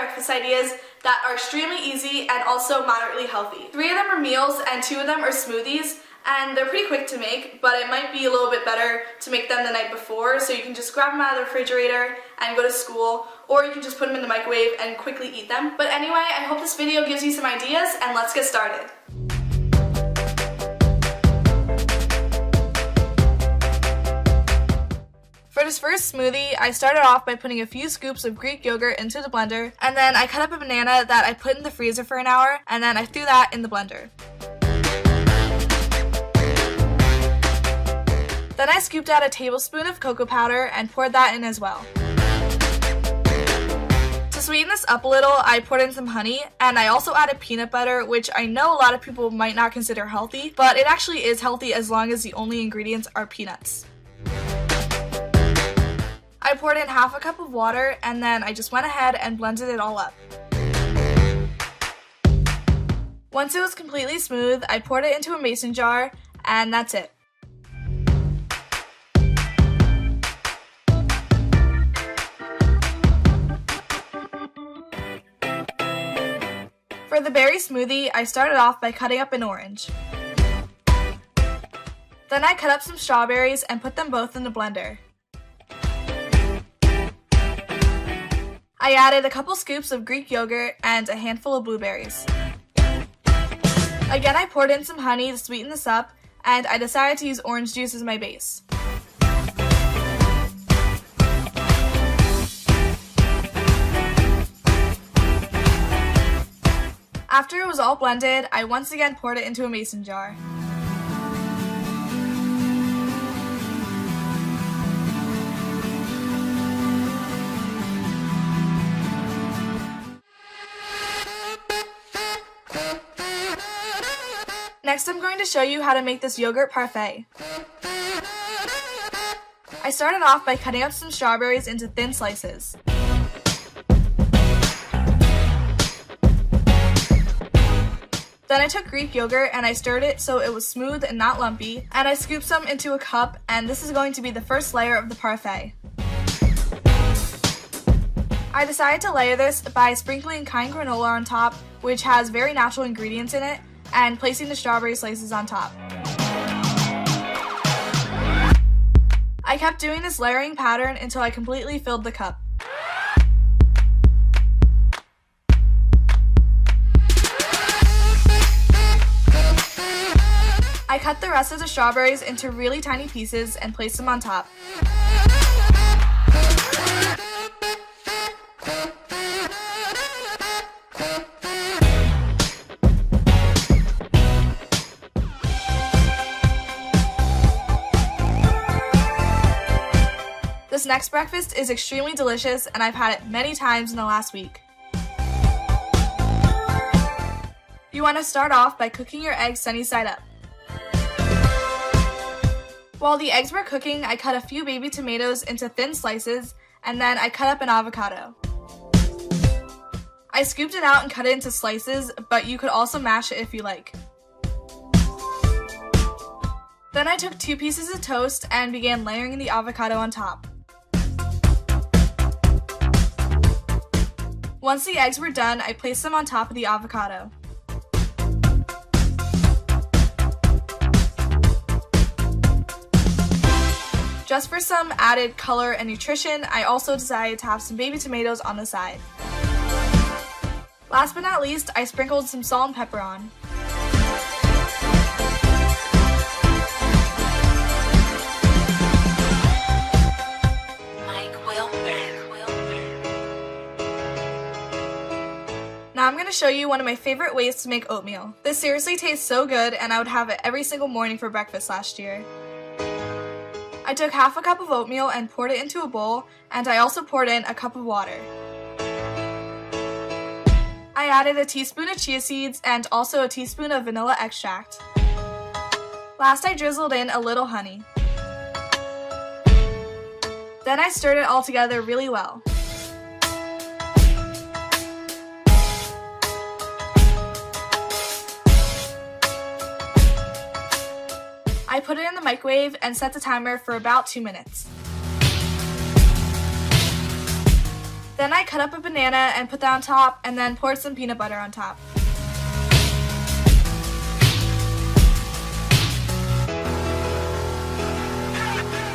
breakfast ideas that are extremely easy and also moderately healthy. 3 of them are meals and 2 of them are smoothies, and they're pretty quick to make, but it might be a little bit better to make them the night before, so you can just grab them out of the refrigerator and go to school, or you can just put them in the microwave and quickly eat them. But anyway, I hope this video gives you some ideas, and let's get started. For this first smoothie, I started off by putting a few scoops of Greek yogurt into the blender, and then I cut up a banana that I put in the freezer for an hour, and then I threw that in the blender. Then I scooped out a tablespoon of cocoa powder and poured that in as well. To sweeten this up a little, I poured in some honey, and I also added peanut butter, which I know a lot of people might not consider healthy, but it actually is healthy as long as the only ingredients are peanuts. I poured in half a cup of water, and then I just went ahead and blended it all up. Once it was completely smooth, I poured it into a mason jar, and that's it. For the berry smoothie, I started off by cutting up an orange. Then I cut up some strawberries and put them both in the blender. I added a couple scoops of Greek yogurt and a handful of blueberries. Again, I poured in some honey to sweeten this up, and I decided to use orange juice as my base. After it was all blended, I once again poured it into a mason jar. Next, I'm going to show you how to make this yogurt parfait. I started off by cutting up some strawberries into thin slices. Then I took Greek yogurt and I stirred it so it was smooth and not lumpy, and I scooped some into a cup, and this is going to be the first layer of the parfait. I decided to layer this by sprinkling kind granola on top, which has very natural ingredients in it, and placing the strawberry slices on top. I kept doing this layering pattern until I completely filled the cup. I cut the rest of the strawberries into really tiny pieces and placed them on top. This next breakfast is extremely delicious, and I've had it many times in the last week. You want to start off by cooking your eggs sunny side up. While the eggs were cooking, I cut a few baby tomatoes into thin slices, and then I cut up an avocado. I scooped it out and cut it into slices, but you could also mash it if you like. Then I took 2 pieces of toast and began layering the avocado on top. Once the eggs were done, I placed them on top of the avocado. Just for some added color and nutrition, I also decided to have some baby tomatoes on the side. Last but not least, I sprinkled some salt and pepper on. Now I'm going to show you one of my favorite ways to make oatmeal. This seriously tastes so good, and I would have it every single morning for breakfast last year. I took half a cup of oatmeal and poured it into a bowl, and I also poured in a cup of water. I added a teaspoon of chia seeds and also a teaspoon of vanilla extract. Last, I drizzled in a little honey. Then I stirred it all together really well. I put it in the microwave and set the timer for about 2 minutes. Then I cut up a banana and put that on top, and then poured some peanut butter on top.